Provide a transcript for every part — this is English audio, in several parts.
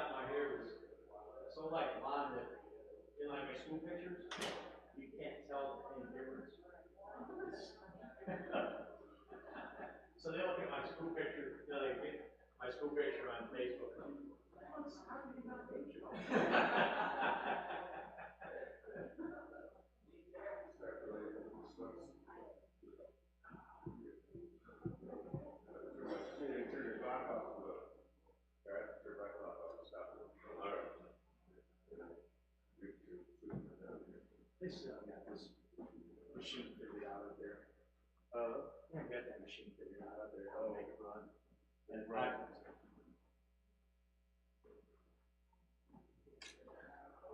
got my hair was so like blonde that in like my school pictures, you can't tell any difference. So they look at my school picture, they get my school picture on Facebook. They still got this machine figured out up there. I got that machine figured out up there. I'll make it run. And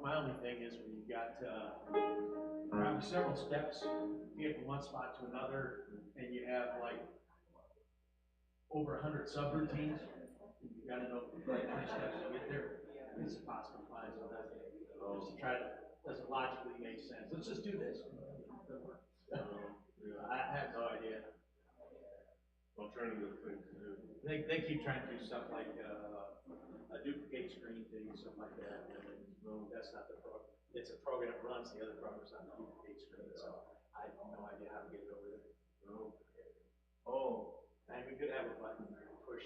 my only thing is when you've got probably several steps to get from one spot to another, and you have like over 100 subroutines, you got to know the right three steps to get there. It's impossible to find. So that just to try to doesn't logically make sense. Let's just do this. I have no idea. Alternative things to do. They keep trying to do stuff like a duplicate screen thing, stuff like that. No, that's not the program. It's a program that runs the other program's not a duplicate screen, so I have no idea how to get it over there. No. Oh. And we could have a button push.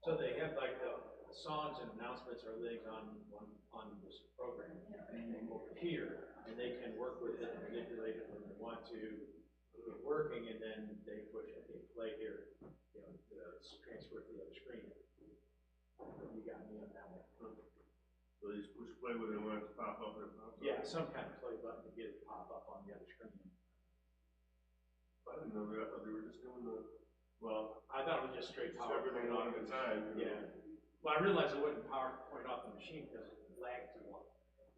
So they have like the songs and announcements or things on this program, and they will appear, and they can work with it and manipulate it when they want to get working, and then they push it, they play here, transfer it to the other screen. You got me on that one. So you just push play with it when it pop up and pop up? Yeah, some kind of play button to get it to pop up on the other screen. I didn't know that. I thought they were just doing the. Well, I thought it was just straight power. Everything on at a time. Yeah. Well, I realized it wouldn't PowerPoint off the machine because it lagged too long.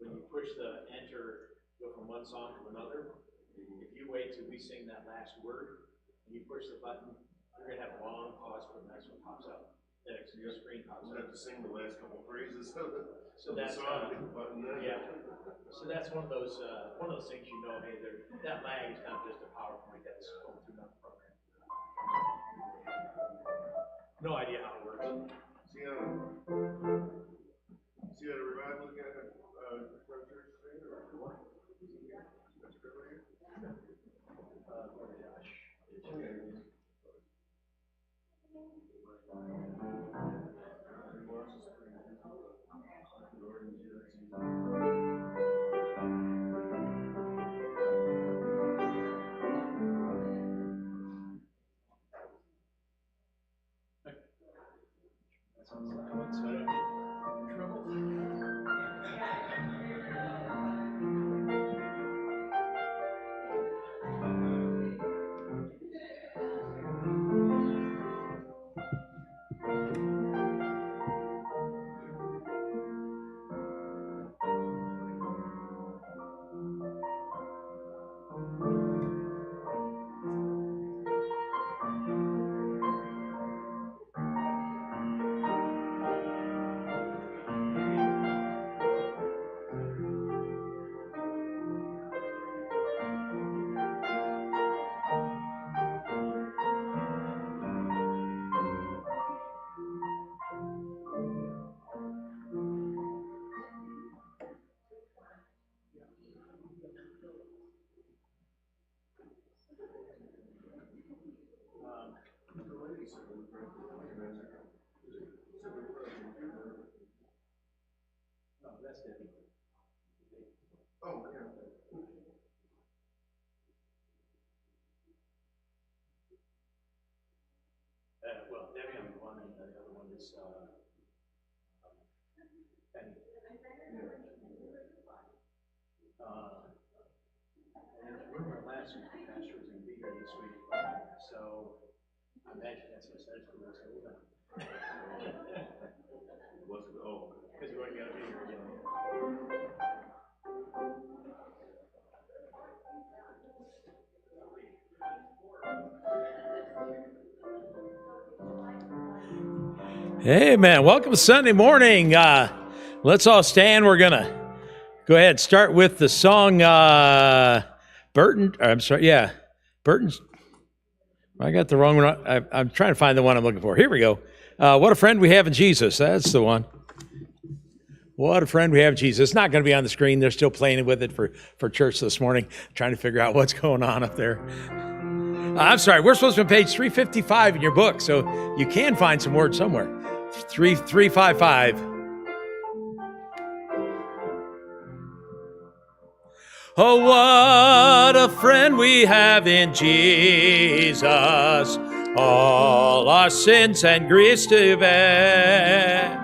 When you push the enter, go from one song to another, if you wait till we sing that last word, and you push the button, you're gonna have a long pause for the next one pops up. The next screen pops You up. have to sing the last couple phrases of the that's song. Button then. yeah. So that's one of those things you know. Hey, that lag is not just a PowerPoint that's going through another program. No idea how it works. See how the revival again at Front Church today, or what? That's good here. Josh. That's Debbie. Oh, yeah. Well, Debbie on the one, and the other one is Penny. And rumor last week the pastor was going to be here this week, so I imagine that's what Sunday school is over. What's it? Oh. Because you already got to be here again. Hey, man, welcome to Sunday morning. Let's all stand. We're going to go ahead and start with the song Burton's. I got the wrong one. I'm trying to find the one I'm looking for. Here we go. What a friend we have in Jesus. That's the one. What a friend we have, Jesus. It's not going to be on the screen. They're still playing with it for church this morning, trying to figure out what's going on up there. I'm sorry, we're supposed to be on page 355 in your book, so you can find some words somewhere. 355. Oh, what a friend we have in Jesus, all our sins and griefs to bear.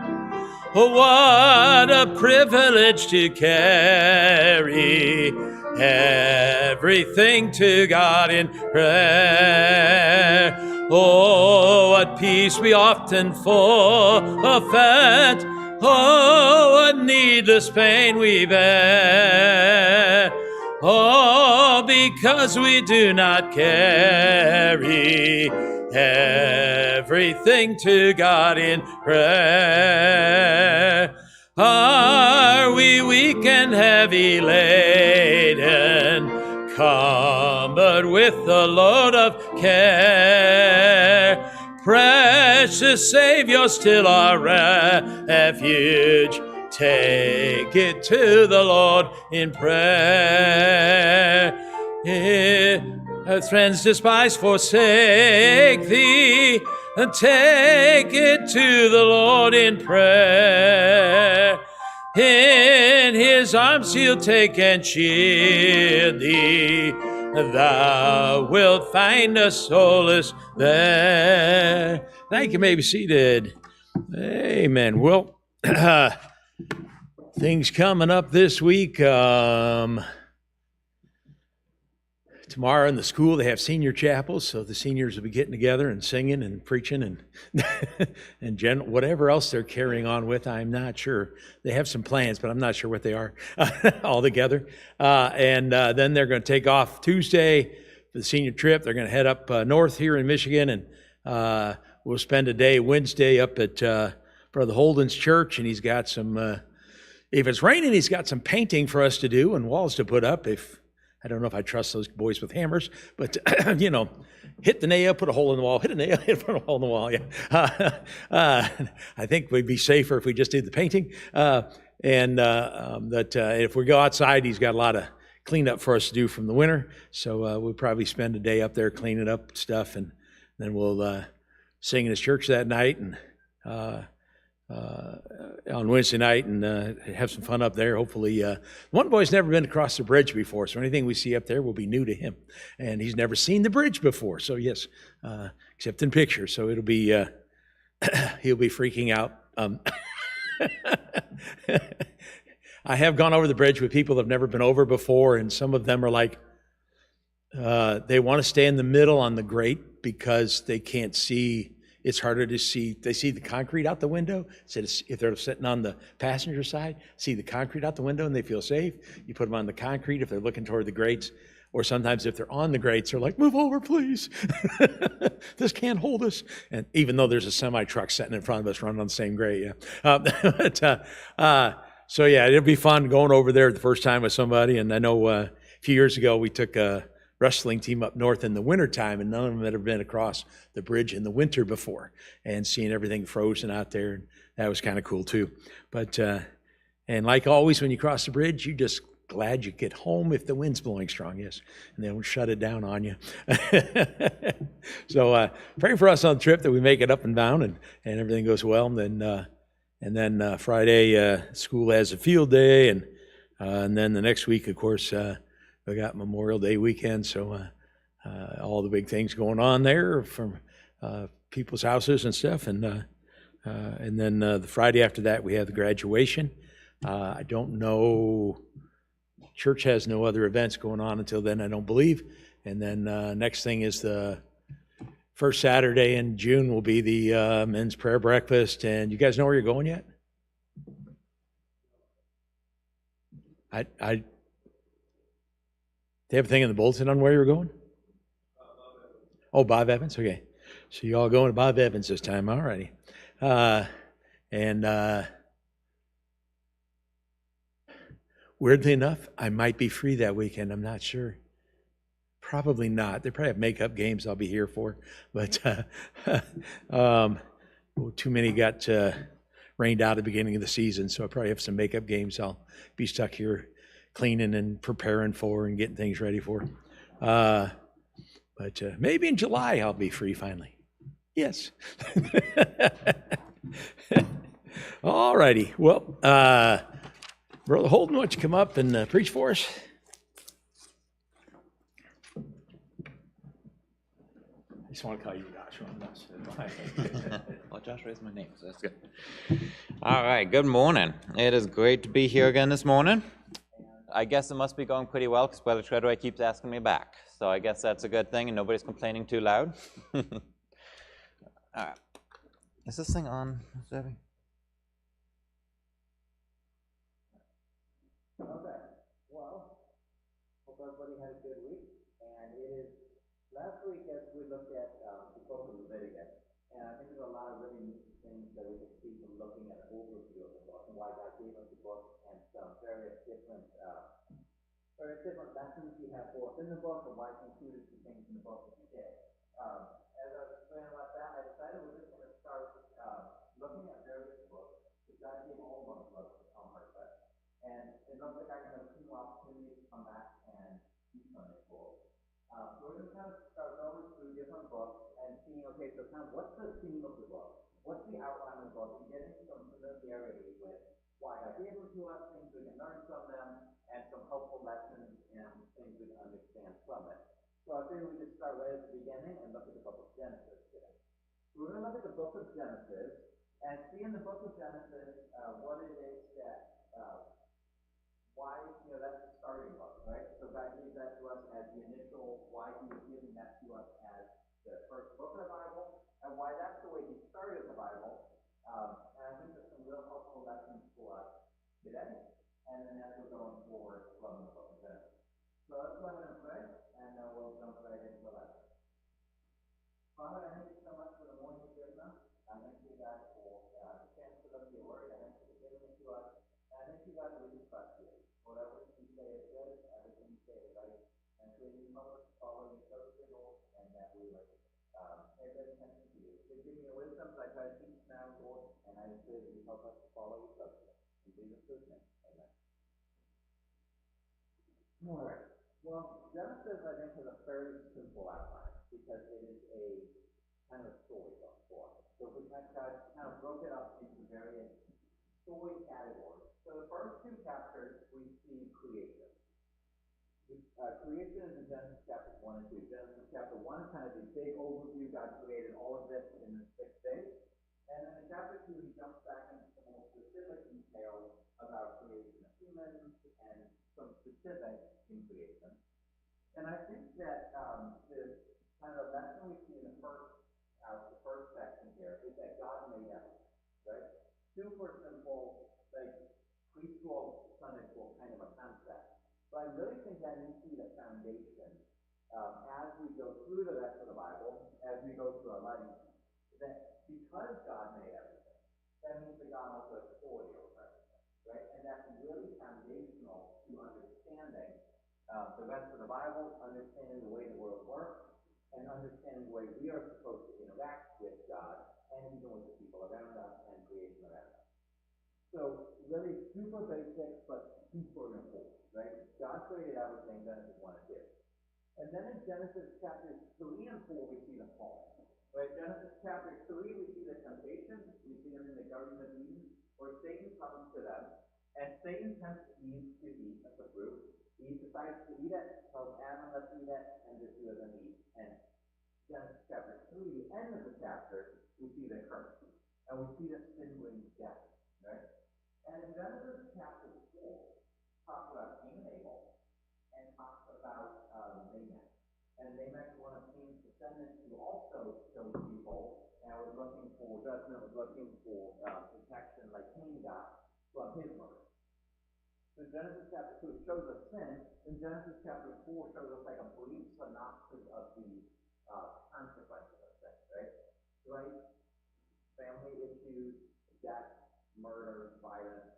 Oh, what a privilege to carry everything to God in prayer. Oh, what peace we often forfeit. Oh, what needless pain we bear. Oh, because we do not carry everything to God in prayer. Are we weak and heavy laden, cumbered with the load of care? Precious Savior, still our refuge. Take it to the Lord in prayer. If friends despise, forsake thee, and take it to the Lord in prayer. In his arms he'll take and shield thee. Thou wilt find a solace there. Thank you. May be seated. Amen. Well, things coming up this week. Tomorrow in the school, they have senior chapels, so the seniors will be getting together and singing and preaching and and whatever else they're carrying on with. I'm not sure. They have some plans, but I'm not sure what they are all together. And then they're going to take off Tuesday for the senior trip. They're going to head up north here in Michigan, and we'll spend a day Wednesday up at Brother Holden's church, and he's got some, if it's raining, he's got some painting for us to do and walls to put up. I don't know if I trust those boys with hammers, but, hit the nail, put a hole in the wall, hit a nail, put a hole in the wall, yeah. I think we'd be safer if we just did the painting. If we go outside, he's got a lot of cleanup for us to do from the winter, so we'll probably spend a day up there cleaning up stuff, and then we'll sing in his church that night, and on Wednesday night, and have some fun up there. Hopefully, one boy's never been across the bridge before, so anything we see up there will be new to him, and he's never seen the bridge before. So yes, except in pictures. So it'll be he'll be freaking out. I have gone over the bridge with people that have never been over before, and some of them are like, they want to stay in the middle on the grate because they can't see. It's harder to see. They see the concrete out the window. So if they're sitting on the passenger side, see the concrete out the window and they feel safe. You put them on the concrete if they're looking toward the grates. Or sometimes if they're on the grates, they're like, move over, please. This can't hold us. And even though there's a semi-truck sitting in front of us running on the same grade, yeah. So yeah, it'll be fun going over there the first time with somebody. And I know a few years ago we took a wrestling team up north in the wintertime, and none of them had ever been across the bridge in the winter before, and seeing everything frozen out there, and that was kind of cool too. But and like always, when you cross the bridge, you're just glad you get home if the wind's blowing strong, yes, and they don't shut it down on you. So pray for us on the trip that we make it up and down, and everything goes well. And then Friday, school has a field day, and then the next week, of course, we got Memorial Day weekend, so all the big things going on there from people's houses and stuff, and then the Friday after that we have the graduation. I don't know. Church has no other events going on until then, I don't believe. And then next thing is the first Saturday in June will be the men's prayer breakfast. And you guys know where you're going yet? They have a thing in the bulletin on where you're going? Oh, Bob Evans? Okay. So you all going to Bob Evans this time. All righty. Weirdly enough, I might be free that weekend. I'm not sure. Probably not. They probably have makeup games I'll be here for. But too many got rained out at the beginning of the season, so I probably have some makeup games I'll be stuck here cleaning and preparing for and getting things ready for. But maybe in July I'll be free finally. Yes. All righty. Well, Brother Holden, why don't you come up and preach for us? I just want to call you Joshua. Well, Josh raised my name, so that's good. All right, good morning. It is great to be here again this morning. I guess it must be going pretty well because Brother Treadway keeps asking me back. So I guess that's a good thing and nobody's complaining too loud. All right. Is this thing on, Debbie? Okay, well, hope everybody had a good week, and it is, last week as we looked at the book of Leviticus, and I think there's a lot of really neat things that we can see from looking at an overview of the book, and why God gave us the book, and some various different lessons He had for us in the book, and why He included some things in the book that He did. As I was explaining about that, I decided we're just going to start looking at various books, because God gave all of us books to come part of it. And it looks like I can have a few opportunities to come back and do Sunday school. So we're going to kind of start going through different books and seeing, okay, so kind of what's the theme of the book? What's the outline of the book? And getting some familiarity with why God gave them to us, things we can learn from them, and some helpful lessons and things we can understand from it. So I figured we could start right at the beginning and look at the book of Genesis today. So we're going to look at the book of Genesis and see in the book of Genesis what it is that why, that's the starting book, right? So God gave that to us as the initial, why He was giving that to us as the first book of the Bible, and why that's the way He started the Bible. And I think there's some real helpful lessons for us today, and then as we're going forward from the book of Genesis. So let's go ahead and pray, and then we'll jump right into the lesson. Father, I thank you so much for the morning you've given us. I thank you, God, for the chance to look at your word. I thank you for giving it to us. And I thank you, God, that we can trust you. Whatever you say is good, everything you say is right. And so you help us follow your signals, and that we would pay good attention to you. So give me your wisdom, so I try to teach now, Lord, and I pray that you help us to follow your signals. In Jesus' name, amen. All right. Well, Genesis, I think, has a very simple outline, because it is a kind of story book for us. So we kind of broke it up into various story categories. So the first two chapters, we see creation. Creation is in Genesis chapters 1 and 2. Genesis chapter 1 is kind of the big overview. God created all of this in the 6 days. And then in chapter 2, he jumps back into some more specific details about creation of humans and some specifics in creation. And I think that the kind of lesson we see in the first section here is that God made everything, right? Super simple, like preschool, Sunday school kind of a concept. But I really think that needs to be the foundation as we go through the rest of the Bible, as we go through our life, that because God made everything, that means that God also has authority over everything, right? And that's really foundational to understanding the rest of the Bible, understanding the way the world works, and understanding the way we are supposed to interact with God and even with the people around us and creation around us. So really super basic, but super important, right? God created everything, Genesis 1 and 2. And then in Genesis chapters 3 and 4, we see the fall. Right? Genesis chapter 3, we see the temptation. We see them in the Garden of Eden, where Satan comes to them, and Satan tempts Eve to eat of the fruit. Eve decides to eat it, tells Adam, let's eat it, and the two of them eat. And Genesis chapter 3, the end of the chapter, we see the curse. And we see that sin brings death, right? And in Genesis chapter 4, talks about Cain and Abel, and talks about Lamech. And Lamech, one of Cain's descendants, who also killed people, and was looking for judgment, was looking for protection like Cain got from his murder. So Genesis chapter 2 shows us sin, and Genesis chapter 4 shows us like a brief synopsis of the consequences of sin, right? Right? Family issues, death, murder, violence,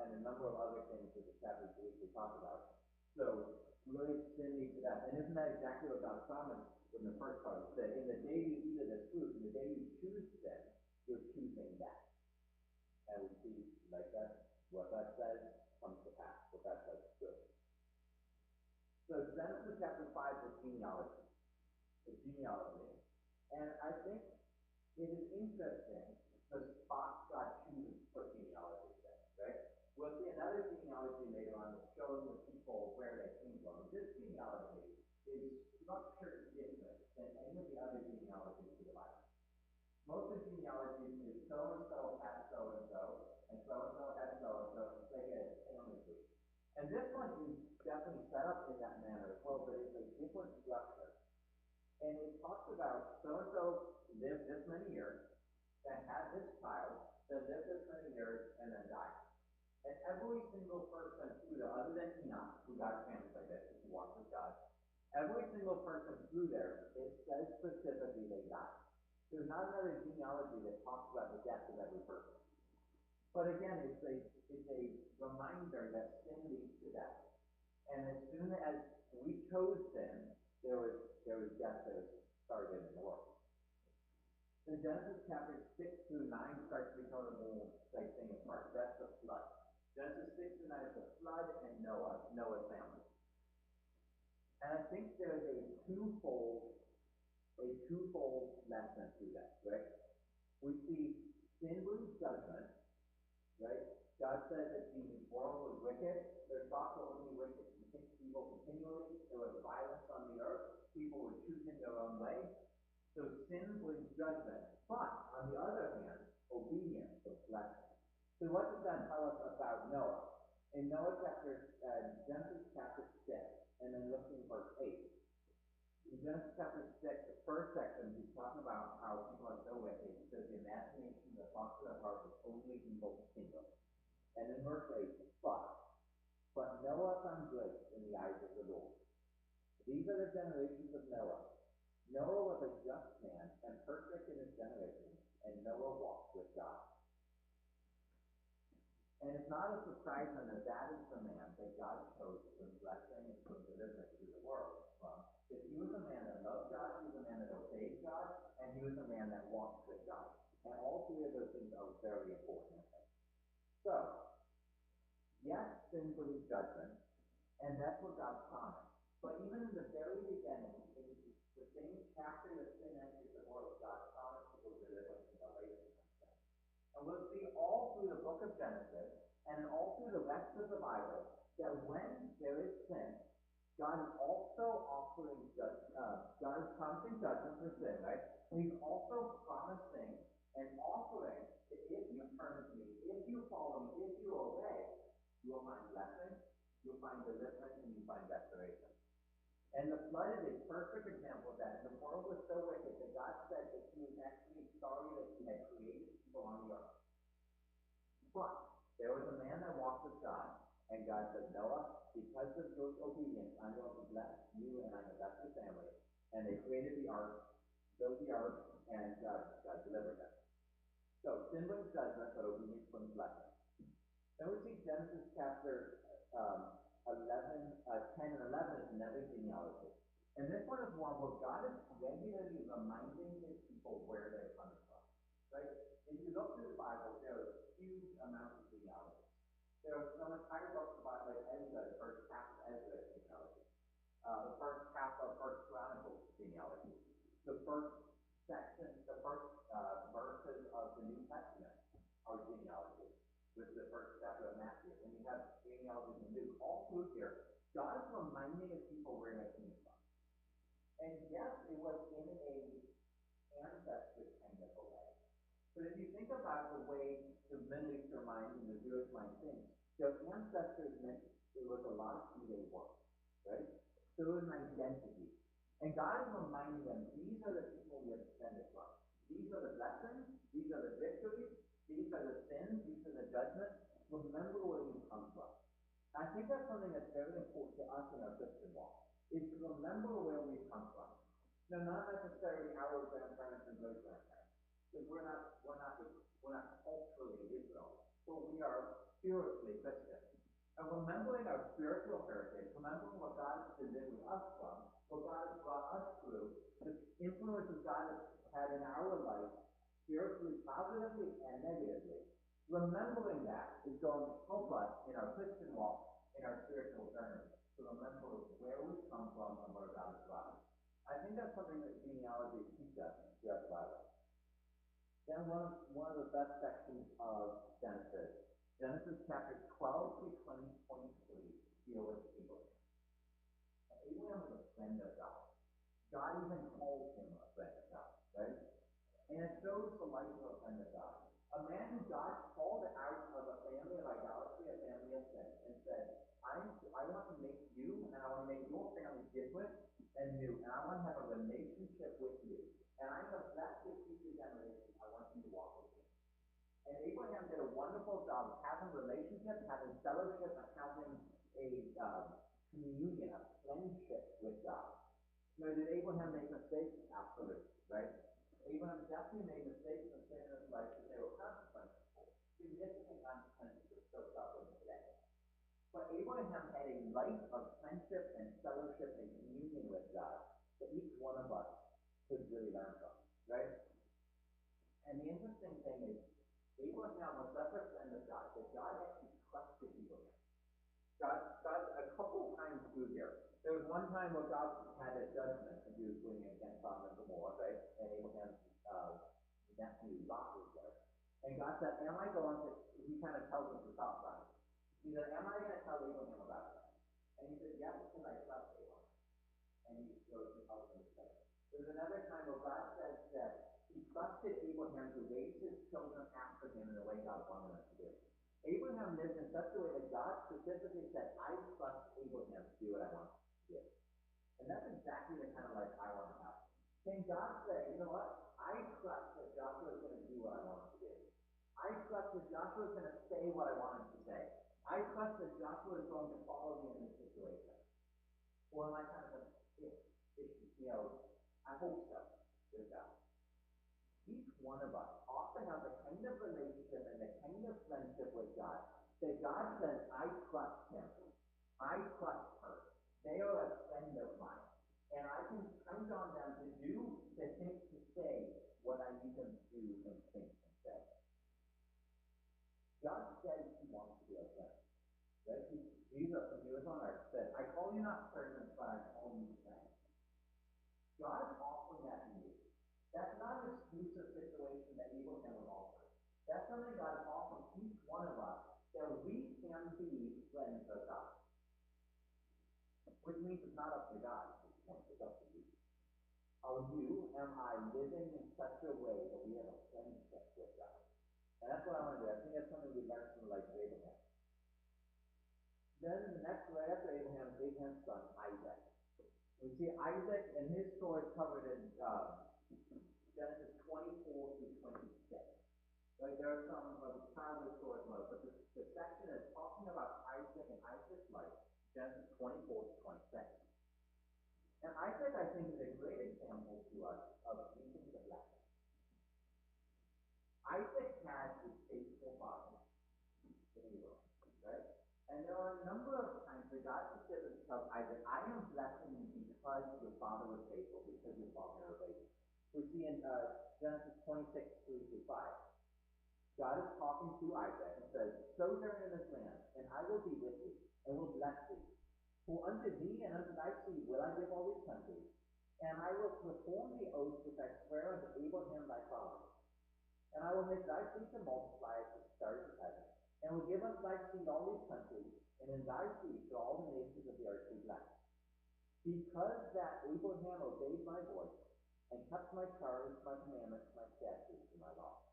and a number of other things that the chapters we talk about. So really sin leads to death. And isn't that exactly what God promised in the first part? He said, in the day you eat of this fruit, in the day you choose sin, you're choosing death. What God says comes to pass. What God says is good. So Genesis chapter 5 is genealogy. It's genealogy. And I think it is interesting the spots God chooses for genealogy there, right? We'll see another genealogy later on that shows the people where they came from. This genealogy is structured different than any of the other genealogies in the Bible. Most of the genealogies is so-and-so had so-and-so, and so-and-so had so-and-so, and they get a family tree. And this one is definitely set up in that manner as well, but it's a different structure. And it talks about so-and-so lived this many years, and had this child, then lived this many years, and then died. And every single person through there, other than Enoch, who got a family like this, if he walked with God, every single person through there, it says specifically they died. There's not another genealogy that talks about the death of every person. But again, it's a reminder that sin leads to death. And as soon as we chose sin, there was death that was started in the world. In Genesis chapters 6 through 9 starts to become a little like thing apart. That's the flood. Genesis 6 through 9 is the flood and Noah's family. And I think there's a twofold lesson to that, right? We see sin brings judgment, right? God said that the world was wicked. Their thoughts were only wicked, evil continually. There was violence on the earth. People were choosing their own way. So sin brings judgment. But on the other hand, obedience brings blessing. So what does that tell us about Noah? In Genesis chapter 6, and then look in verse 8. In Genesis chapter 6, the first section, he's talking about how people are so wicked. He says the imagination, the thoughts of their heart is only evil continually. And in verse 8, but Noah found grace in the eyes of the Lord. These are the generations of Noah. Noah was a just man and perfect in his generation, and Noah walked with God. And it's not a surprise that is the man that God chose to bring blessing and bring deliverance to the world from. Because he was a man that loved God, he was a man that obeyed God, and he was a man that walked with God. And all three of those things are very important. So, yes, sin brings judgment, and that's what God promised. But even in the very beginning, in the same chapter that sin enters the world, God promised to bring deliverance and salvation. And we'll see all through the book of Genesis, and all through the rest of the Bible, that when there is sin, God is also God is promising judgment for sin, right? And he's also promising and offering that if you turn to me, if you follow me, if you obey, you will find blessing, you'll find deliverance, and you find restoration. And the flood is a perfect example of that. And the world was so wicked that God said that he was actually sorry that he had created people on the earth. But there was a man that walked with God, and God said, Noah, because of your obedience, I'm going to bless you and I'm going to bless your family. And they created the ark, built the ark, and God delivered them. So sin brings judgment, but obedience brings blessing. Then we see Genesis chapter 10 and 11 is another genealogy. And this one is one where God is regularly reminding his people where they're coming from. Right? If you look through the Bible, there are huge amounts of genealogy. There are some entire books of the Bible, like Ezra, the first half of Ezra genealogy. The first half of First Chronicles genealogy. The first section, the first verses of the New Testament are genealogy. With the first chapter of Matthew, and you have genealogies in Luke, all through here, God is reminding his people where they came from. And yes, it was in a ancestry kind of a way. But if you think about the way the Middle Eastern mind and the Jewish mind think, their ancestors meant it was a lot of who they were, right? So it was an identity. And God is reminding them, these are the people we are descended from. These are the blessings, these are the victories, these are the sins, these are the judgments. Remember where you come from. I think that's something that's very important to us in our Christian walk, is to remember where we come from. Now, not necessarily our grandparents and great grandparents, because we're not culturally Israel, but we are spiritually Christian. And remembering our spiritual heritage, remembering what God has delivered us from, what God has brought us through, the influences God has had in our life, spiritually, positively, and negatively, Remembering that is going to help us in our Christian walk, in our spiritual journey, to remember where we come from and where God is from. I think that's something that genealogy teaches us throughout the Bible. Then one of the best sections of Genesis chapters 12 through 23 deal with Abraham. Abraham was a friend of God. God even called him a friend of God, right? And it shows the life of a friend of God. A man who God called out of a family of idolatry, a family of sin, and said, I want to make you, and I want to make your family different and new, and I want to have a relationship with you. And I'm going to bless your future generations. I want you to walk with me. And Abraham did a wonderful job of having relationship, having fellowship, and having a communion, a friendship with God. Now, did Abraham make mistakes? Absolutely, right? Abraham definitely made mistakes and sin in his life that there were consequences for. Significant consequences that still suffer today. But Abraham had a life of friendship and fellowship and communion with God that each one of us could really learn from, right? And the interesting thing is, Abraham was such a friend of God that God actually trusted Abraham. God a couple times through here. There was one time where God had a judgment and he was doing it against Sodom and Gomorrah, right? And Abraham's nephew Lot was there. And God said, am I going to, he kind of tells him to stop running. He said, am I going to tell Abraham about it? And he said, yes, because I trust Abraham. And he goes and tells him to say. There's another time where God says that he trusted Abraham to raise his children after him in the way God wanted him to do. Abraham lived in such a way that God specifically said, I trust Abraham to do what I want him to do. And that's exactly the kind of life I want to have. Can God say, you know what? I trust that Joshua is going to do what I want him to do. I trust that Joshua is going to say what I want him to say. I trust that Joshua is going to follow me in this situation. Or am I kind of I hope so with God. Each one of us ought to have the kind of relationship and the kind of friendship with God that God says, I trust him. I trust her. They are a friend of mine. And I can count on them to do, to think, to say what I need them to do and think and say. God says he wants to be our friend. Right? Jesus, when he was on earth, said, I call you not servants, but I call you friends. God is offering that to you. That's not an exclusive situation that Abraham was offering. That's something God is offering each one of us, that we can be friends of God. Which means it's not up to God at this point, it's up to you. Am I living in such a way that we have a friendship with God? And that's what I want to do. I think that's something we learn from the life of Abraham. Then the next, right after Abraham, is Abraham's son, Isaac. We see Isaac and his story covered in Genesis 24 through 26. Right, there are some of the childhood stories, but the section is talking about Isaac and Isaac's life, Genesis 24 to 26. And Isaac, I think, is a great example to us of using the blessing. Isaac had a faithful father in Abraham, right? And there are a number of times that God specifically tells Isaac, I am blessing you because your father was faithful, because your father obeyed me. We see in Genesis 26, 3 through 5. God is talking to Isaac and says, sojourn in this land, and I will be with you, and will bless thee. For unto thee and unto thy seed will I give all these countries, and I will perform the oath which I swear unto Abraham thy father. And I will make thy seed to multiply as the stars of heaven, and will give unto thy seed all these countries, and in thy seed shall all the nations of the earth be blessed. Because that Abraham obeyed my voice, and kept my charge, my commandments, my statutes, and my law.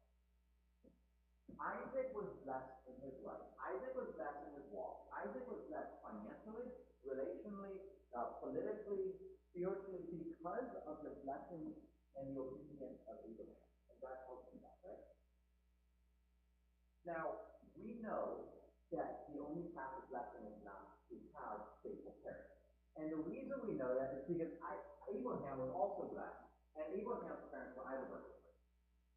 Isaac was blessed in his life. Isaac was blessed in his walk. Isaac was blessed financially, relationally, politically, spiritually, because of the blessing and the obedience of Abraham. And God helped him that, right? Now, we know that the only path of blessing is not to have faithful parents. And the reason we know that is because Abraham was also blessed. And Abraham's parents were idol worshippers.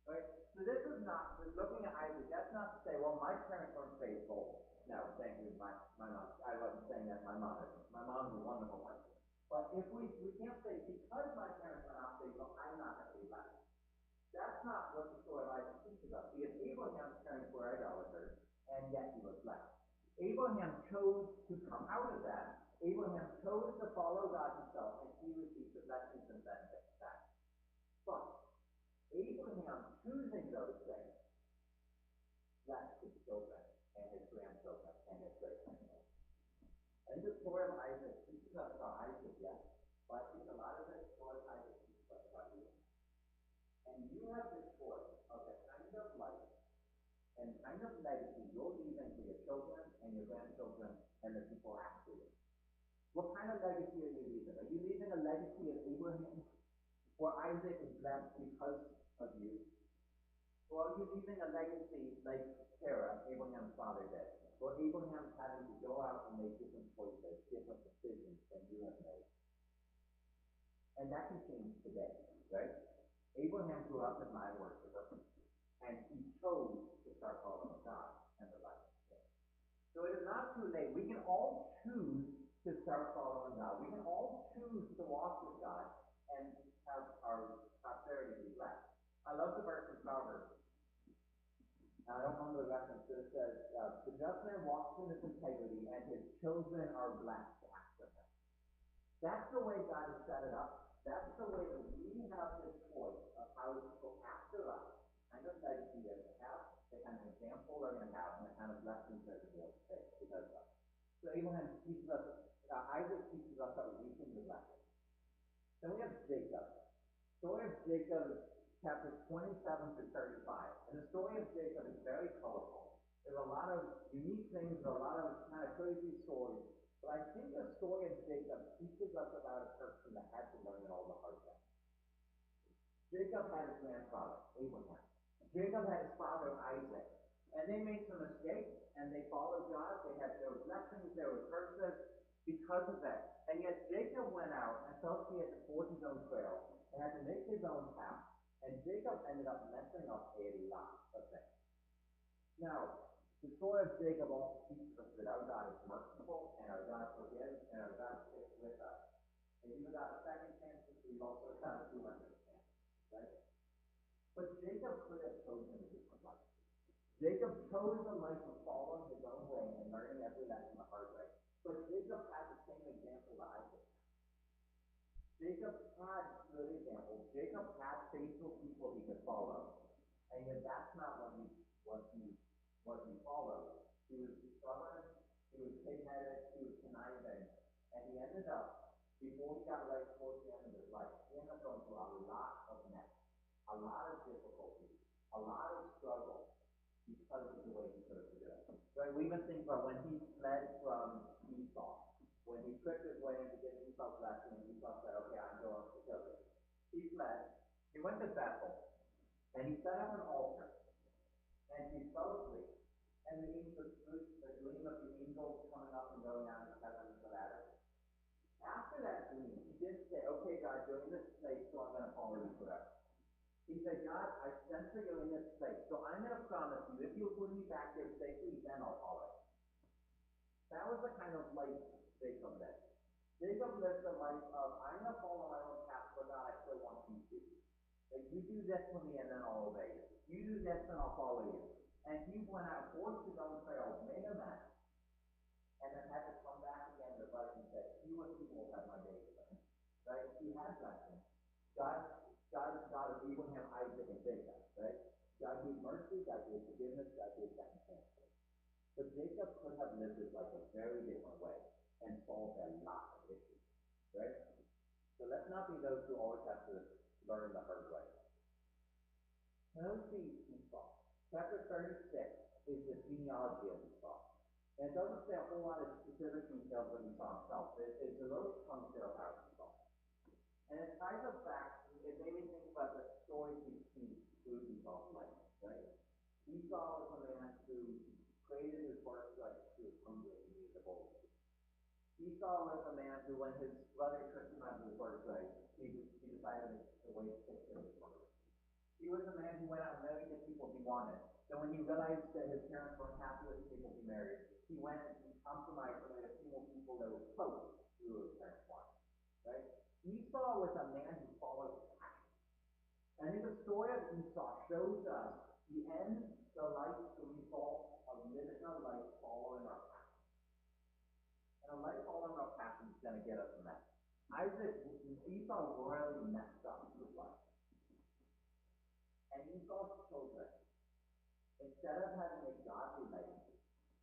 Right? So this is not, looking at Isaac, that's not to say, well, my parents weren't faithful. No, thank you, my mom. I wasn't saying that my mom is. My mom's a wonderful person. But if we can't say, because my parents are not faithful, I'm not going to be blessed. That's not what the story of Isaac teaches teaches us. Because Abraham's parents were idolaters, and yet he was blessed. Abraham chose to come out of that. Abraham chose to follow God himself, and he received the blessings and benefits back. But Abraham choosing those things blessed his children and his grandchildren and his great-grandchildren. And the story of Isaac teaches us about Isaac, yes, but I think a lot of the story of Isaac teaches us about you. And you have this choice of the kind of life and kind of legacy you're leaving for your children and your grandchildren and the people after you. What kind of legacy are you leaving? Are you leaving a legacy of Abraham, where Isaac is blessed because of you? Or are you leaving a legacy like Sarah, Abraham's father, did? Where Abraham's having to go out and make different choices, different decisions than you have made. And that can change today, right? Abraham grew up as an idol worshiper, and he chose to start following God, and the life changed. So it is not too late. We can all choose to start following God. We can all choose to walk with God and have our prosperity be blessed. I love the verse in Proverbs. I don't remember the reference, but it says, the just man walks in his integrity, and his children are blessed after him. That's the way God has set it up. That's the way that we have this choice of how to go after us, the kind of legacy that we have, the kind of example we're going to have, and the kind of lessons that we will take because of us. So Abraham teaches us, Isaac teaches us how reaping the blessing. Then we have Jacob. The story of Jacob is chapters 27 through 35. And the story of Jacob is very colorful. There's a lot of unique things, there's a lot of kind of crazy stories. But I think the story of Jacob teaches us about a person that had to learn it all the hard way. Jacob had his grandfather, Abraham. Jacob had his father, Isaac. And they made some mistakes, and they followed God. There were blessings, there were curses because of that. And yet Jacob went out and felt he had to forge his own trail and had to make his own path. And Jacob ended up messing up a lot of things. Now, the story of Jacob also teaches us that our God is merciful, and our God forgives, and our God sticks with us. And you've got a second chance, we've also got a 200 chance, right? But Jacob could have chosen a different life. Jacob chose a life of following his own way and learning every lesson the hard way. But Jacob had the same example that Isaac had. Jacob had good examples. Jacob had faithful people he could follow. And yet that's not what he followed. He was stubborn, he was pig-headed, he was conniving, and he ended up, before he got right towards the end of his life, he ended up going through a lot of mess, a lot of difficulties, a lot of struggle, because of the way he chose to do it. Right? We even think about when he fled from Esau, when he tricked his way into getting Esau's blessing, and Esau said, okay, I'm going to kill you. He fled, he went to Bethel, and he set up an altar, and he fell asleep, and the gleam of the angels coming up and going down into heaven and the ladder. After that gleam, he didn't say, okay, God, you're in this place, so I'm going to follow you forever. He said, God, I sense that you're in this place, so I'm going to promise you, if you'll bring me back there safely, then I'll follow you. That was the kind of life Jacob lived. Jacob lived the life of, I'm going to follow my own path, but God, I still want you to. Like, you do this for me, and then I'll obey you. You do this, and I'll follow you. And he went out, forged his own trail, made a mess, and then had to come back again to God and say, you and people will have my days with him. Right? He had blessings. God is the God of Abraham, Isaac, and Jacob, right? God gave mercy, God gave forgiveness, God gave second chances. But Jacob could have lived his life a very different way and solved a lot of issues, right? So let's not be those who always have to learn the hard way. Now let's see Esau. Chapter 36 is the genealogy of Esau. And it doesn't say a whole lot of specific details of Esau himself. It's a little chunk there about Esau. And it ties us back, it made me think about the stories we see through Esau's life, right? Esau was a man who created his birthright through his hungry and needed a bowl of food. Esau was a man who, when his brother tricked him out of his birthright, he decided to wait 6 days for it. He was a man who went out and married the people he wanted. So when he realized that his parents weren't happy with the people he married, he went and he compromised and married a few more people that were close to who his parents wanted. Right? Esau was a man who followed his passion. I think the story of Esau shows us The end, the light, the result of living a life following our passion. And a life following our passion is going to get us a mess. Esau royally messed up his life. And Esau's children, instead of having a godly legacy,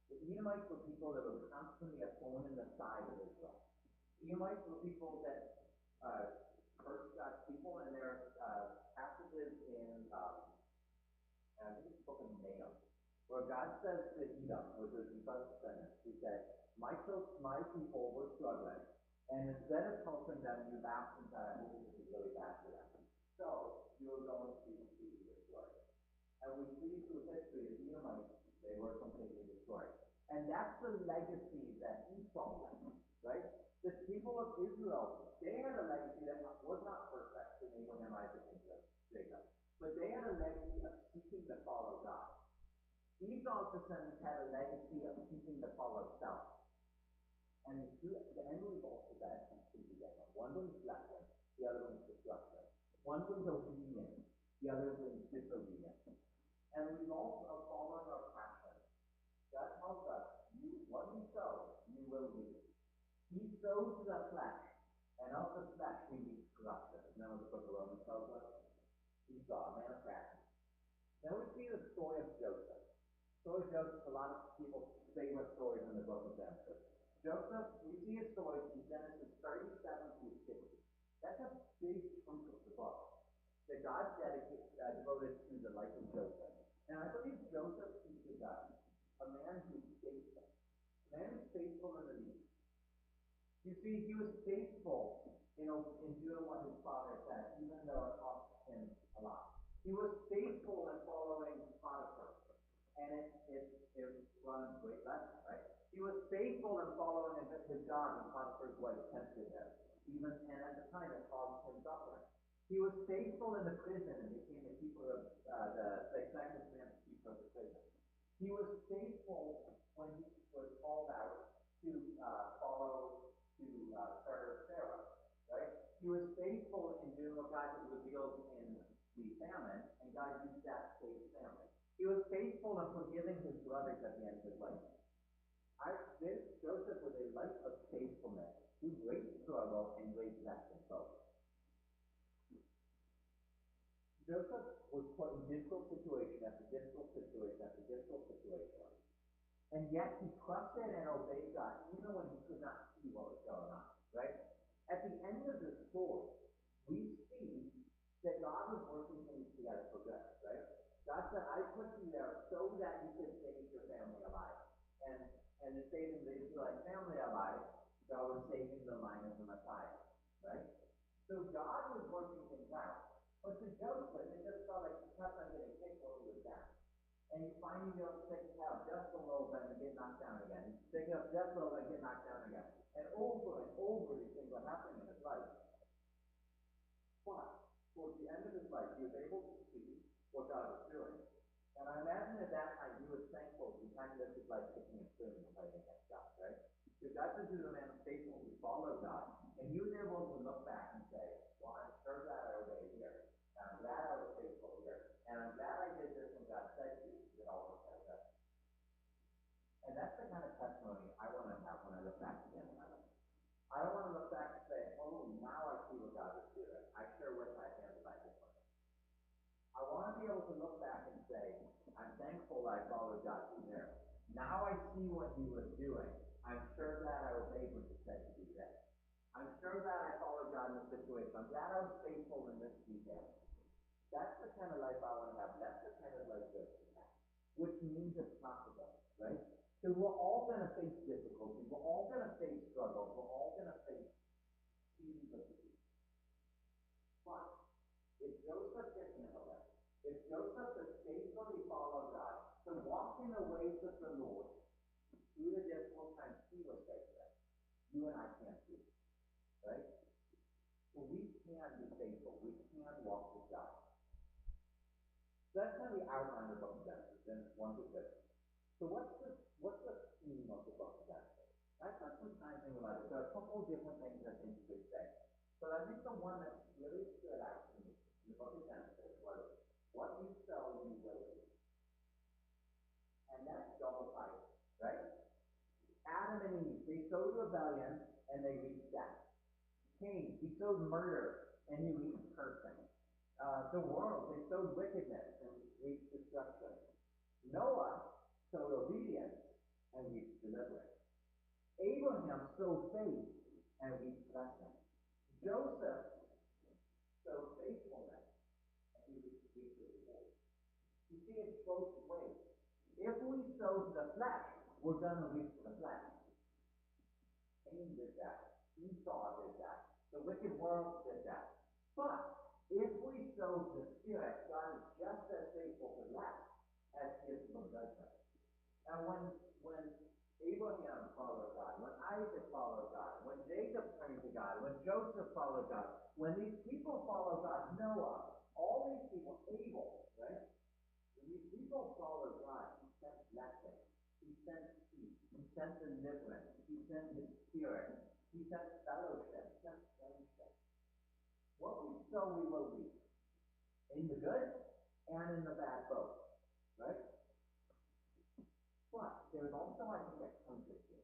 the Edomites were people that were constantly a thorn in the side of Israel. Edomites were people that cursed God's people, and there are passages in I think it's the book of Nahum, where God says to Edom, which was Esau's descendants, he said, my people were struggling, and instead of helping them, you laughed and said, I hope this is really bad for them. So, you are going to be destroyed. And we see through history the Edomites, they were completely destroyed. And that's the legacy that Esau left, right? The people of Israel, they had a legacy that was not perfect in Abraham, Isaac, and Jacob. But they had a legacy of seeking to follow God. Esau's descendants had a legacy of seeking to follow self. And the end result of that is together. One was blessing, the other was destruction. One was obedience, the other was disobedience. And the result of following our passion, God tells us, what you sow, you will reap. He sows the flesh, and of the flesh he reaps corruption. Isn't that what the book of Romans tells us? Esau, a man of passion. Then we see the story of Joseph. The story of Joseph is a lot of people's favorite stories in the book of Genesis. Joseph, we see his story in Genesis 37 through 60. That's a big chunk of the book that God devoted to the life of Joseph. And I believe Joseph teaches us a man who's faithful. A man who's faithful in the least. You see, he was faithful in doing what his father said, even though it cost him a lot. He was faithful in following Potiphar, and it runs great lesson, right? He was faithful in following his God when Potiphar's wife tempted him, and at the time it caused him suffering. He was faithful in the prison and became the keeper of the second man keeper of the prison. He was faithful when he was called out to serve Sarah, right? He was faithful in doing what God had revealed in the famine, and God used that to save his family. He was faithful in forgiving his brothers at the end of his life. Joseph was a life of faithfulness through great struggle and great blessing both. Joseph was put in difficult situation after difficult situation after difficult situation. And yet he trusted and obeyed God even when he could not see what was going on, right? At the end of the story, we see that God was working things together for good, right? God said, I put you there so that you could save your family alive. And in saving the Israelite family alive, God was saving the line of the Messiah, right? So God was working things out. But to Joseph, it just felt like he kept on getting kicked while he was down. And you finally go pick up just a little bit and get knocked down again. You pick up just a little bit and get knocked down again. And over these things were happening in his life. But towards the end of his life, he was able to see what God was doing. And I imagine at that time he was thankful he kind of lived his life kicking and screaming and fighting against God, right? Because God said he was a man of faithful who followed God. And he was able to look back and say, well, I'm sure that I obeyed here. And I'm glad I was faithful here. And I'm glad I did this when God said to, that all worked out good. And that's the kind of testimony I want to have when I look back again in my life. I don't want to look back and say, oh, now I see what God was doing. I sure wish I handled that differently. I want to be able to look back and say, I'm thankful I followed God through there. Now I see what he was doing. I'm sure that I obeyed what he said to do this. I'm sure that I followed God in this situation. I'm glad I was faithful in this detail. That's the kind of life I want to have. That's the kind of life that we have. Which means it's possible, right? Because we're all going to face difficulties. We're all going to face struggles. We're all going to face seasons of defeat. But if Joseph can handle it, if Joseph has faithfully followed God, to walk in the ways of the Lord through the difficult times he was facing, you and I can't do it, right? So we can be faithful. We can walk with God. So that's kind of the outline of the book of Genesis, Genesis 1 through 6. So what's the theme of the book of Genesis? I spent some time thinking about it. There are a couple of different things I think you could say. But I think the one that really stood out to me in the book of Genesis was, what you sow, you will reap. They sowed rebellion and they reaped death. Cain, he sowed murder and he reaped cursing. The world, they sowed wickedness and reaped destruction. Noah sowed obedience and reaped deliverance. Abraham sowed faith and reaped blessing. Joseph sowed faithfulness and he reaped reward. You see, it's both ways. If we sow to the flesh, we're going to reap the flesh. Cain did that. Esau did that. The wicked world did that. But if we sow to the Spirit, God is just as faithful to that as he is from judgment. And when Abraham followed God, when Isaac followed God, when Jacob turned to God, when Joseph followed God, when these people followed God, Noah, all these people, Abel, right? When these people followed God, he sent blessing, he sent peace, he sent deliverance, he sent his Spirit, he sent fellowship, he sent friendship. What we sow, we will reap. In the good and in the bad both. Right? But there's also, I think, a counter here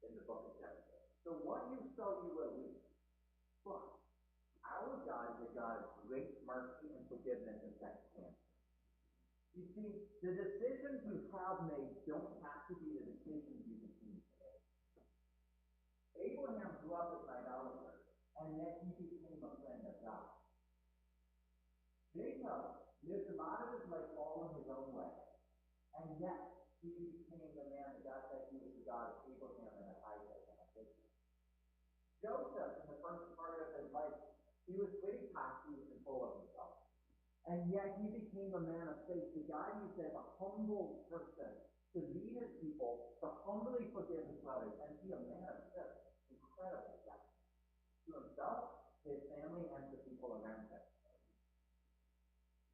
in the book of Genesis. So what you sow, you will reap. But our God is a God of great mercy and forgiveness and second chances. You see, the decisions you have made don't have to be the decisions you continue to make. Abraham grew up as an idolater, and yet he became a friend of God. Jacob lived a lot of his life all in his own way, and yet he became the man that God said he was the God of Abraham and of Isaac and of Jacob. Joseph, in the first part of his life, he was pretty cocky and full of himself. And yet he became a man of faith. The God used as a humble person to lead his people, to humbly forgive his brothers, and be a man of just incredible blessing to himself, his family, and to people around him.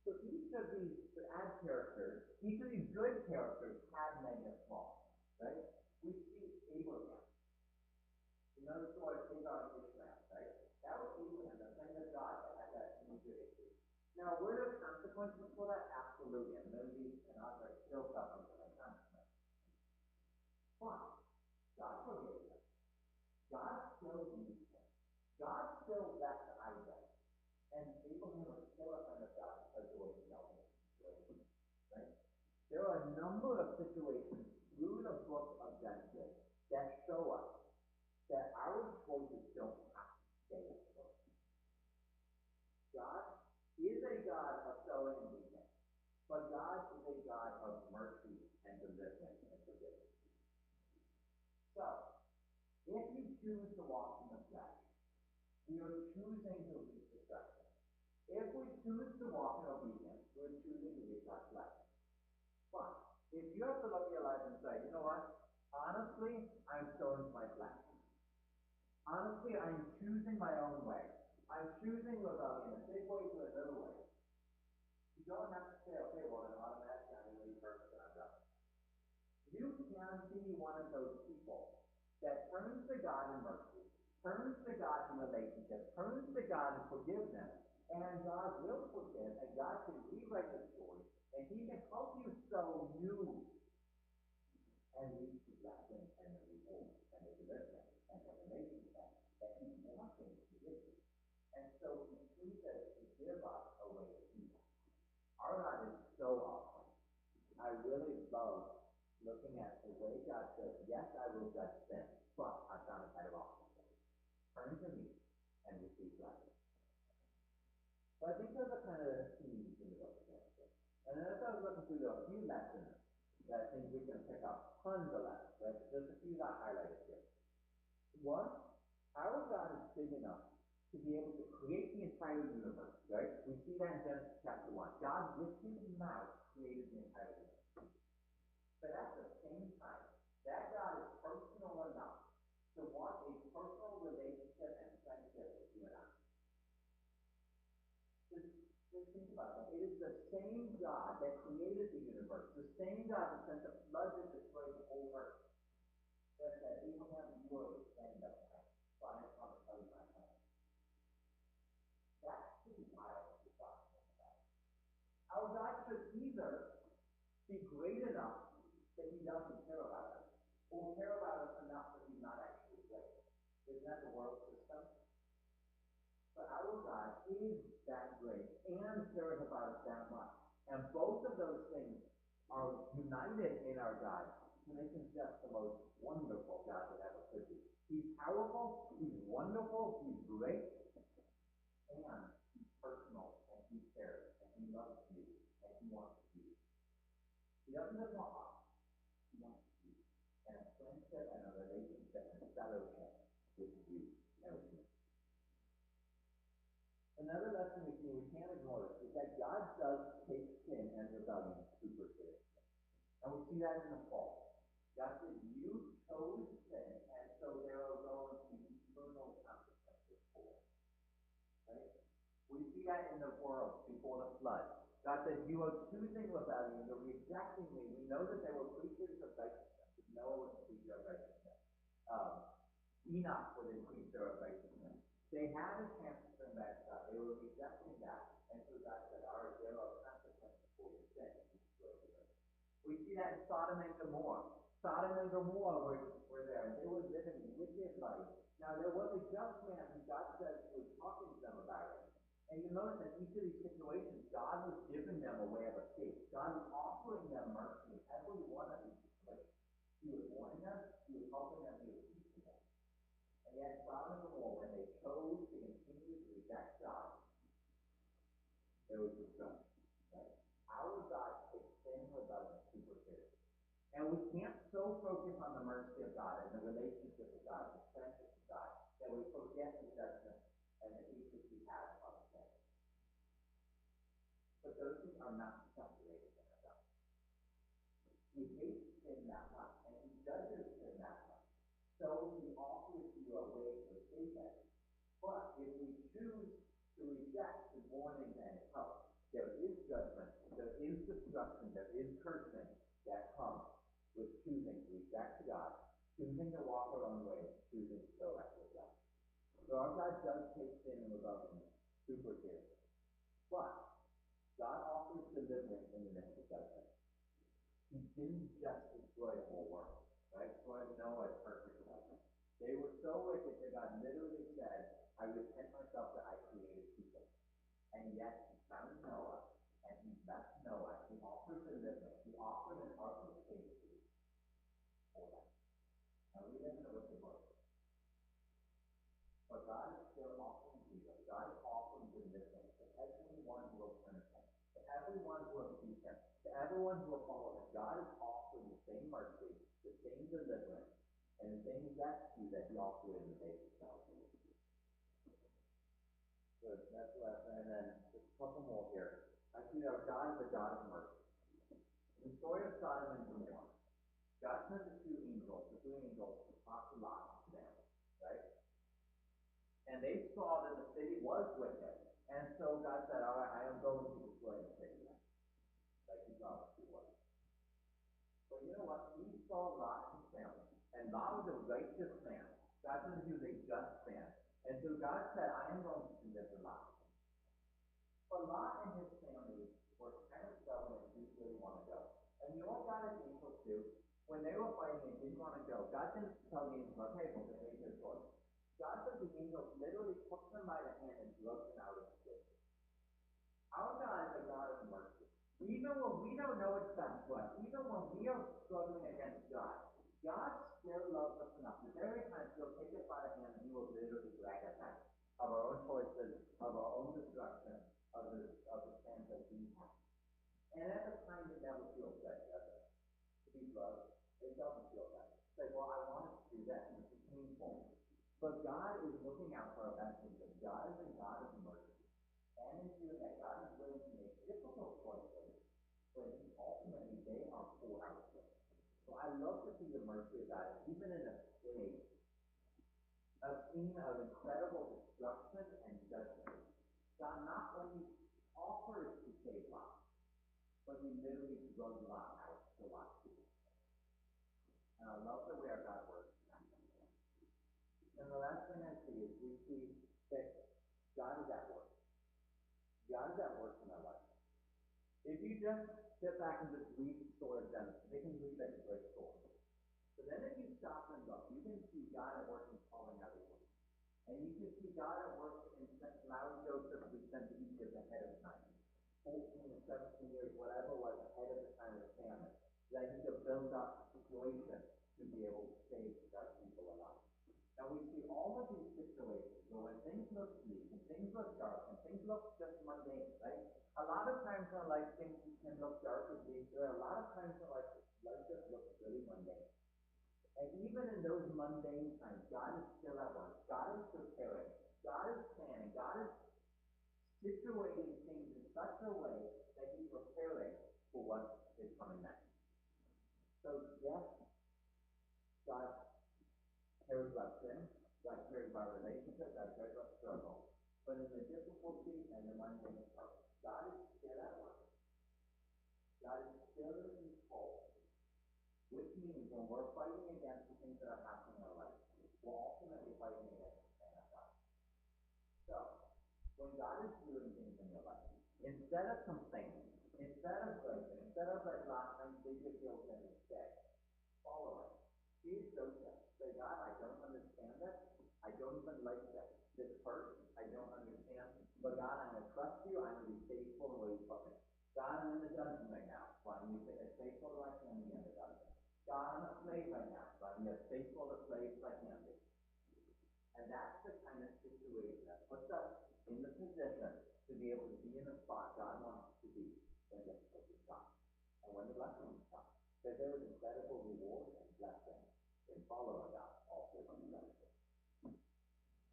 So each of these bad characters, each of these good characters had negative flaws, right? We see Abraham. You know the story of Hagar and Ishmael, right? That was Abraham, the friend of God that had that major issue. Now, were there consequences for that? Absolutely. And Moses and others still suffering from that consequence. But God forgave him. God still used him. God still blessed Isaac. And Abraham was still a friend of God because of the way he dealt with the situation. Right? There are a number of situations through the book of Genesis that show us that our choices don't have to stay the same. God is a God of sowing and reaping, but God is a God of mercy and deliverance and forgiveness. So, if you choose to walk in the flesh, we are choosing to reap destruction. If we choose to walk in obedience, we're choosing to reap God's blessing. But if you have to look at your life and say, you know what? Honestly, I'm sowing to my flesh. Honestly, I'm choosing my own way. I'm choosing rebellion in a big way to a little way. You don't have to say, okay, well then automatically I'm going to be perfect and I'm done. You can be one of those people that turns to God in mercy, turns to God in relationship, turns to God in forgiveness, and God will forgive, and God can rewrite the story, and he can help you sow new and reap the blessing and the reward and the deliverance and the relationship that he wants to give you. And so he chooses to give us a way to do that. Our God is so awesome. I really love looking at the way God says, yes, I will judge sin, but I've got a better option. Turn to me and receive blessing. So I think those are kind of the themes in the book of Genesis. And then as I was looking through, there are a few lessons that I think we can pick up. Tons of lessons, right? There's a few that I highlighted here. One, our God is big enough to be able to create the entire universe, right? We see that in Genesis chapter 1. God, with his mouth, created the entire universe. But at the same time, that God is personal enough to want a personal relationship and friendship with you and I. Just think about that. It is the same God that created the universe, the same God that sent the flood that destroyed the whole earth, that said, Abraham, you are a friend of mine, so I have come to tell you my plan. That's pretty wild if you thought about it. Our God should either be great enough that he doesn't care about us, or care about us enough that he's not actually Isn't that the world system? But our God is that great and cares about us that much. And both of those things are united in our God to make him just the most wonderful God that ever could be. He's powerful, he's wonderful, he's great, and he's personal, and he cares, and he loves you, and he wants you. He doesn't just want us, he wants you. And a friendship and a relationship and a fellowship with you and with me. Another lesson we can't ignore this, is that God does take sin and rebellion super seriously. And we see that in the fall. God said, you chose sin, and so there are going to be eternal consequences for it. Right? We see that in the world before the flood. God said, you are choosing rebellion, you're rejecting me. We know that they were preachers of righteousness. Noah was a preacher of righteousness. Enoch was a preacher of righteousness. They had a chance to turn back to God. They were rejecting that. And so God said, all right, there are consequences for your sin. We see that in Sodom and Gomorrah. Sodom and Gomorrah were there, and they were living wicked life. Now, there was a just man who God said was talking to them about it. And you notice in each of these situations, God was giving them a way of escape. God was offering them mercy in every one of these situations. He was warning them, he was helping them, he was teaching them. And yet, Sodom and Gomorrah, when they chose to continue to reject God, there was destruction. Right? Our God takes sin and rebellion super seriously. And we can't so focus on the mercy of God and the relationship with God, the friendship with God, that we forget the judgment and the hatred he has on sin. But those things are not separated in our God. He hates sin that much, and he judges sin that much. So he offers you a way to escape it. But if we choose to reject his warnings and his help, there is judgment, there is destruction, there is cursing that comes with choosing to reject God, choosing to walk our own way, choosing to go after God. So our God does take sin and rebellion super seriously. But God offers deliverance in the midst of judgment. He didn't just destroy the whole world, right? Destroy Noah's perfect life. They were so wicked that God literally said, I repent myself that I created people. And yet he found Noah, and he left Noah. He offered deliverance. He offered an ark of safety for them. Now we live in a wicked world. But God is still offering Jesus. God is offering deliverance to everyone who will turn to him, to everyone who will seek him, to everyone who will follow him. God is offering the same mercy, the same deliverance, and the same rescue that he offered in the days of Noah. Good. That's the last one. And then just a couple more here. I see that our God is a God of mercy. In the story of Sodom and Gomorrah, God sent the two angels to talk to Lot and them, right? And they saw that the city was wicked. And so God said, all right, I am going to destroy the city. Like he promised he would. But you know what? He saw Lot and his family. And Lot was a righteous man. God said he was a just man. And so God said, I am going to deliver Lot. But Lot and his family were kind of stubborn and didn't really want to go. And you know what God and the angels do? When they were fighting and didn't want to go, God didn't tell the angels, okay, well, they made their choice. God said the angels literally took them by the hand and drove them out of the city. Our God is a God of mercy. Even when we don't know what's best for us, even when we are struggling against God, God still loves us enough that every time he'll take us by the hand and he will literally drag us out of our own choices, of our own destruction, of the plans that we have. And at the time, it never feels good, does it? To be loved, it doesn't feel good. It's like, well, I wanted to do that, and it's painful. But God is looking out for our best interests. God is a God of mercy. And in doing that, God is willing to make difficult choices, but ultimately they are for our good. So I love to see the mercy of God, even in a scene of incredible destruction and judgment. God not only offers to save Lot, but he literally drove Lot out to Lot too. And I love the way our God works. And the last thing I see is we see that God is at work. God is at work in our life. If you just sit back and just read the story of Genesis, they can read like a great story. But then if you stop and look, you can see God at work in calling out evil. And you can see God at work in allowing Joseph to be sent to Egypt ahead of time. 14 or 17 years, whatever was ahead of the time of the famine. That he could build up the situation to be able to save God's people alive. Now we see all of these situations where when things look bleak and things look dark and things look just mundane, right? A lot of times in life things can look dark and bleak. There are a lot of times in life just looks really mundane. And even in those mundane times, God is still at work. God is preparing. God is planning. God is situating things in such a way that he's preparing for what is coming next. So yes, God cares about sin. God cares about relationships. God cares about struggle. But in the difficulty and the mundane stuff, God is still at work. God is still in control. Which means when we're fighting against the things that are happening in our life, we're ultimately fighting against the plan of God. So, when God is doing things in your life, instead of complaining, instead of like last time, dig your heels in and stay, follow it. Here's Joseph. Say, God, I don't understand this. I don't even like this. This hurts. I don't understand. But God, I'm going to trust you. I'm going to be faithful to where you put me. God, I'm in the dungeon right now. So I'm going to be as faithful as I can be in the dungeon. God, I'm a slave right now. So I'm going to be as faithful a slave as I can be. And that's the kind of situation that puts us in the position to be able to be in the spot God wants us to be when difficulties come and when the blessings come. Because there is incredible reward and blessing in following God also when the blessings.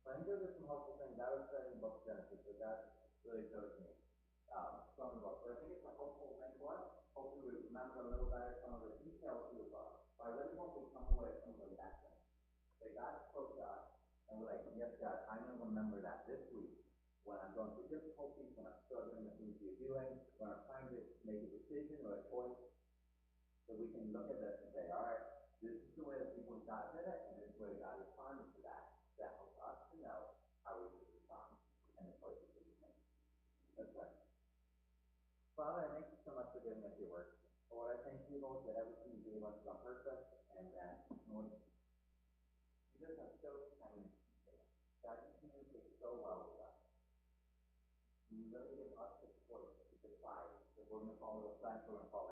So I think those are some helpful things. I was studying the book of Genesis, so that really shows me some of the book. But I think it's a helpful thing for us. Hopefully we remember a little better some of the details of the book. But I really hope we come away with some of the lessons that God spoke to us. And we're like, yes, God, I'm going to remember that this week when I'm going through difficulties, when I'm struggling with things you're doing, when I'm trying to make a decision or a choice, so we can look at this and say, all right, this is the way that people God did it, and this is the way God responded to that. That helps us to know how we should respond and the choices that we make. That's right. Father, I thank you so much for giving us your word. Lord, I thank you, Lord, that everything you gave us is on purpose, and that, Lord, you just have so kind. God, you communicate so well with us. You really give us the choice to decide if we're going to follow the signs, we're going to follow